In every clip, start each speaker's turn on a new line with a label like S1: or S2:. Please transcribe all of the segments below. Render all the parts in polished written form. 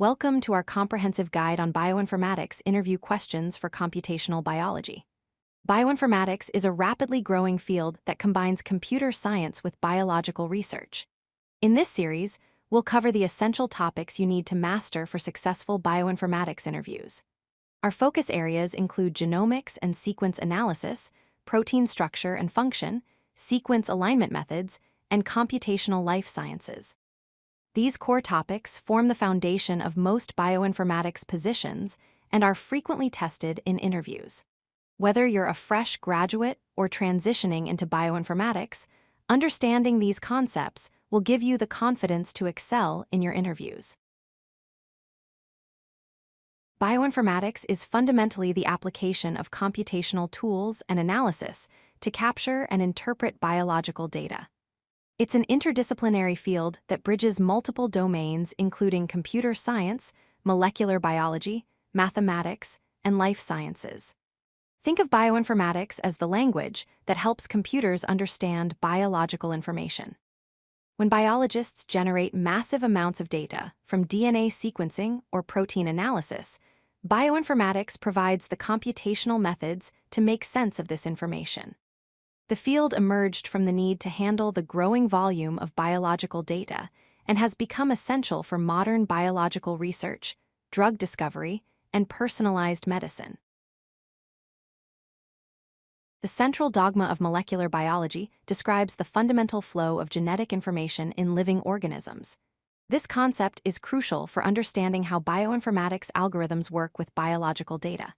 S1: Welcome to our comprehensive guide on bioinformatics interview questions for computational biology. Bioinformatics is a rapidly growing field that combines computer science with biological research. In this series, we'll cover the essential topics you need to master for successful bioinformatics interviews. Our focus areas include genomics and sequence analysis, protein structure and function, sequence alignment methods, and computational life sciences. These core topics form the foundation of most bioinformatics positions and are frequently tested in interviews. Whether you're a fresh graduate or transitioning into bioinformatics, understanding these concepts will give you the confidence to excel in your interviews. Bioinformatics is fundamentally the application of computational tools and analysis to capture and interpret biological data. It's an interdisciplinary field that bridges multiple domains including computer science, molecular biology, mathematics, and life sciences. Think of bioinformatics as the language that helps computers understand biological information. When biologists generate massive amounts of data from DNA sequencing or protein analysis, bioinformatics provides the computational methods to make sense of this information. The field emerged from the need to handle the growing volume of biological data and has become essential for modern biological research, drug discovery, and personalized medicine. The central dogma of molecular biology describes the fundamental flow of genetic information in living organisms. This concept is crucial for understanding how bioinformatics algorithms work with biological data.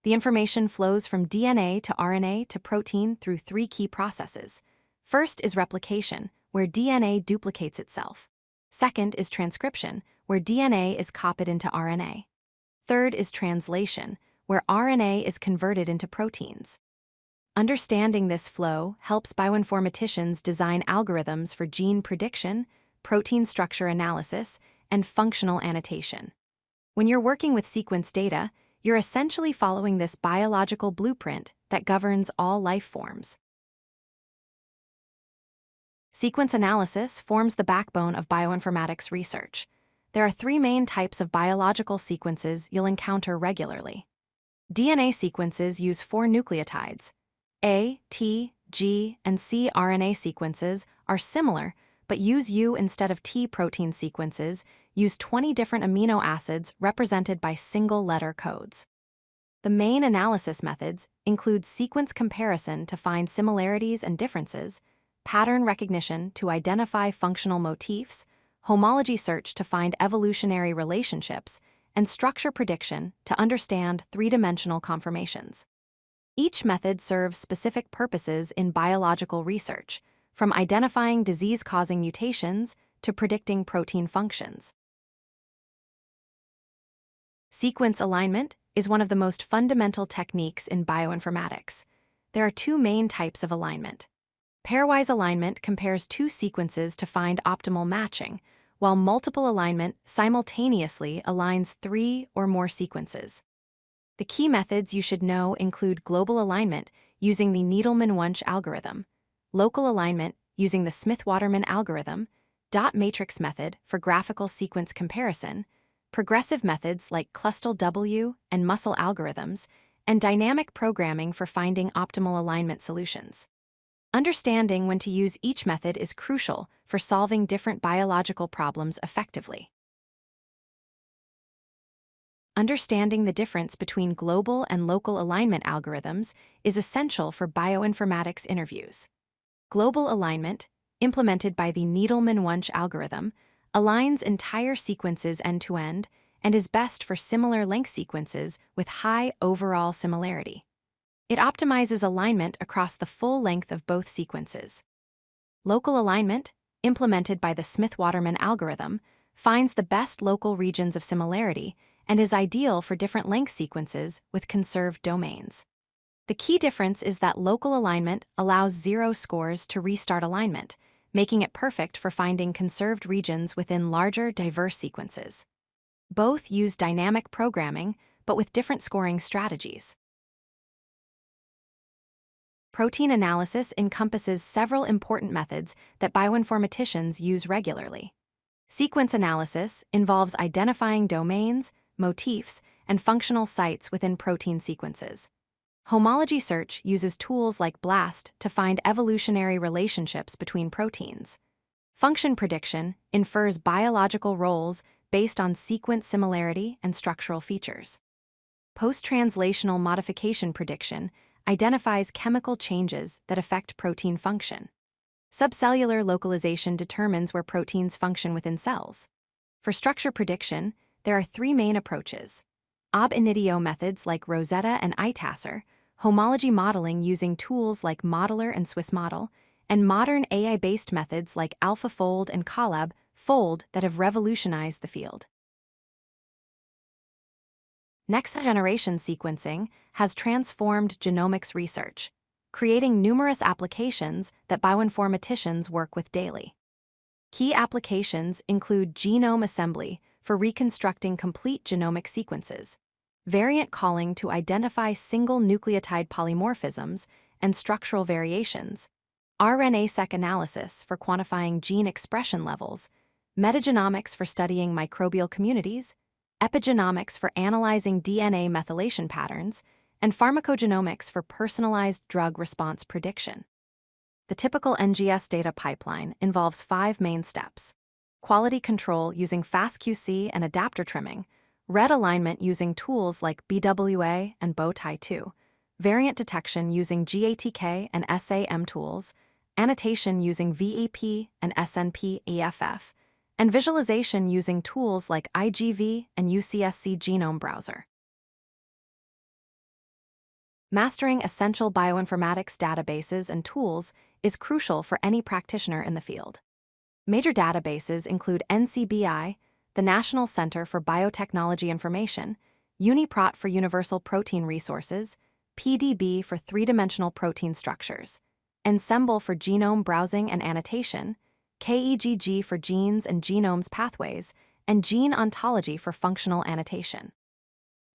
S1: The information flows from DNA to RNA to protein through three key processes. First is replication, where DNA duplicates itself. Second is transcription, where DNA is copied into RNA. Third is translation, where RNA is converted into proteins. Understanding this flow helps bioinformaticians design algorithms for gene prediction, protein structure analysis, and functional annotation. When you're working with sequence data, you're essentially following this biological blueprint that governs all life forms. Sequence analysis forms the backbone of bioinformatics research. There are three main types of biological sequences you'll encounter regularly. DNA sequences use 4 nucleotides. A, T, G, and C RNA sequences are similar, but use U instead of T. Protein sequences use 20 different amino acids represented by single-letter codes. The main analysis methods include sequence comparison to find similarities and differences, pattern recognition to identify functional motifs, homology search to find evolutionary relationships, and structure prediction to understand three-dimensional conformations. Each method serves specific purposes in biological research, from identifying disease-causing mutations to predicting protein functions. Sequence alignment is one of the most fundamental techniques in bioinformatics. There are 2 main types of alignment. Pairwise alignment compares 2 sequences to find optimal matching, while multiple alignment simultaneously aligns 3 or more sequences. The key methods you should know include global alignment using the Needleman-Wunsch algorithm, local alignment using the Smith-Waterman algorithm, dot matrix method for graphical sequence comparison, progressive methods like ClustalW and muscle algorithms, and dynamic programming for finding optimal alignment solutions. Understanding when to use each method is crucial for solving different biological problems effectively. Understanding the difference between global and local alignment algorithms is essential for bioinformatics interviews. Global alignment, implemented by the Needleman-Wunsch algorithm, aligns entire sequences end-to-end and is best for similar length sequences with high overall similarity. It optimizes alignment across the full length of both sequences. Local alignment, implemented by the Smith-Waterman algorithm, finds the best local regions of similarity and is ideal for different length sequences with conserved domains. The key difference is that local alignment allows 0 scores to restart alignment, making it perfect for finding conserved regions within larger, diverse sequences. Both use dynamic programming, but with different scoring strategies. Protein analysis encompasses several important methods that bioinformaticians use regularly. Sequence analysis involves identifying domains, motifs, and functional sites within protein sequences. Homology search uses tools like BLAST to find evolutionary relationships between proteins. Function prediction infers biological roles based on sequence similarity and structural features. Post-translational modification prediction identifies chemical changes that affect protein function. Subcellular localization determines where proteins function within cells. For structure prediction, there are three main approaches: ab initio methods like Rosetta and ITASR, homology modeling using tools like Modeler and SwissModel, and modern AI-based methods like AlphaFold and CodeLucky that have revolutionized the field. Next-generation sequencing has transformed genomics research, creating numerous applications that bioinformaticians work with daily. Key applications include genome assembly for reconstructing complete genomic sequences, variant calling to identify single nucleotide polymorphisms and structural variations, RNA-seq analysis for quantifying gene expression levels, metagenomics for studying microbial communities, epigenomics for analyzing DNA methylation patterns, and pharmacogenomics for personalized drug response prediction. The typical NGS data pipeline involves 5 main steps: quality control using FastQC and adapter trimming, red alignment using tools like BWA and Bowtie2, variant detection using GATK and SAM tools, annotation using VEP and SNP-EFF, and visualization using tools like IGV and UCSC Genome Browser. Mastering essential bioinformatics databases and tools is crucial for any practitioner in the field. Major databases include NCBI, the National Center for Biotechnology Information, UniProt for Universal Protein Resources, PDB for three-dimensional protein structures, Ensemble for genome browsing and annotation, KEGG for genes and genomes pathways, and Gene Ontology for functional annotation.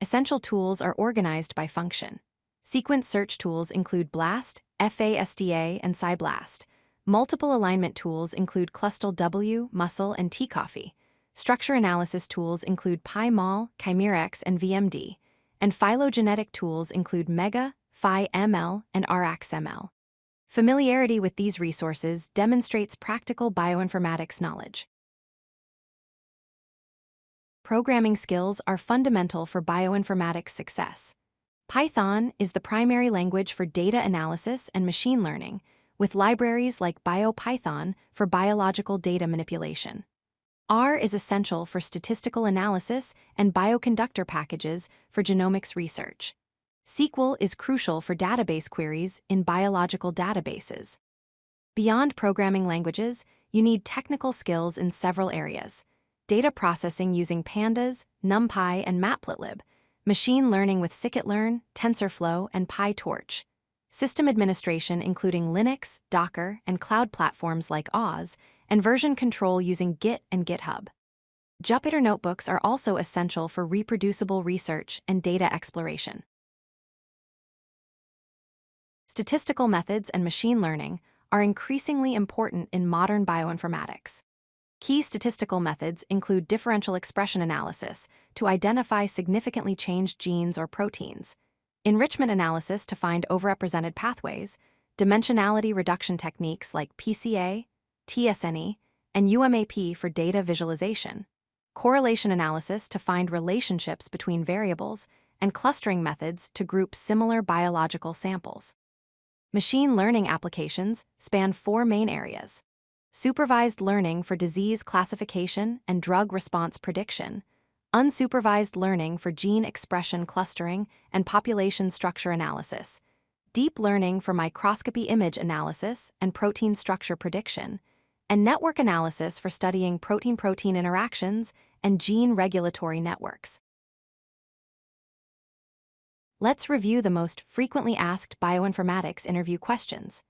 S1: Essential tools are organized by function. Sequence search tools include BLAST, FASTA, and SciBLAST. Multiple alignment tools include ClustalW, Muscle, and tCoffee. Structure analysis tools include PyMol, Chimerex, and VMD. And phylogenetic tools include Mega, PhyML, and RxML. Familiarity with these resources demonstrates practical bioinformatics knowledge. Programming skills are fundamental for bioinformatics success. Python is the primary language for data analysis and machine learning, with libraries like BioPython for biological data manipulation. R is essential for statistical analysis and bioconductor packages for genomics research. SQL is crucial for database queries in biological databases. Beyond programming languages, you need technical skills in several areas: data processing using Pandas, NumPy, and Matplotlib, machine learning with scikit-learn, TensorFlow, and PyTorch, system administration including Linux, Docker, and cloud platforms like Oz, and version control using Git and GitHub. Jupyter notebooks are also essential for reproducible research and data exploration. Statistical methods and machine learning are increasingly important in modern bioinformatics. Key statistical methods include differential expression analysis to identify significantly changed genes or proteins, enrichment analysis to find overrepresented pathways, dimensionality reduction techniques like PCA, TSNE, and UMAP for data visualization, correlation analysis to find relationships between variables, and clustering methods to group similar biological samples. Machine learning applications span 4 main areas: supervised learning for disease classification and drug response prediction, unsupervised learning for gene expression clustering and population structure analysis, deep learning for microscopy image analysis and protein structure prediction, and network analysis for studying protein-protein interactions and gene regulatory networks. Let's review the most frequently asked bioinformatics interview questions.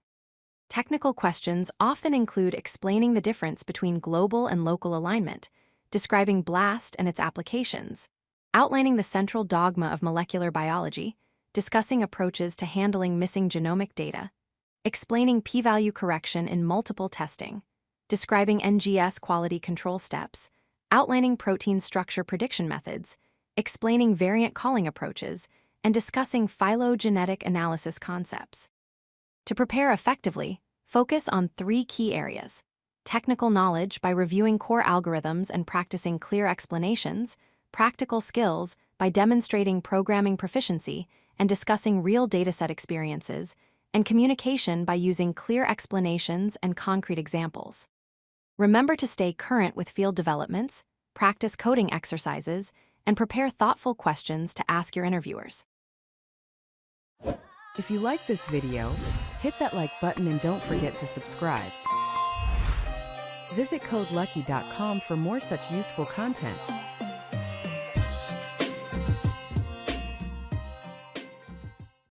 S1: Technical questions often include explaining the difference between global and local alignment, describing BLAST and its applications, outlining the central dogma of molecular biology, discussing approaches to handling missing genomic data, explaining p-value correction in multiple testing, describing NGS quality control steps, outlining protein structure prediction methods, explaining variant calling approaches, and discussing phylogenetic analysis concepts. To prepare effectively, focus on 3 key areas: technical knowledge by reviewing core algorithms and practicing clear explanations, practical skills by demonstrating programming proficiency and discussing real dataset experiences, and communication by using clear explanations and concrete examples. Remember to stay current with field developments, practice coding exercises, and prepare thoughtful questions to ask your interviewers.
S2: If you like this video, hit that like button and don't forget to subscribe. Visit CodeLucky.com for more such useful content.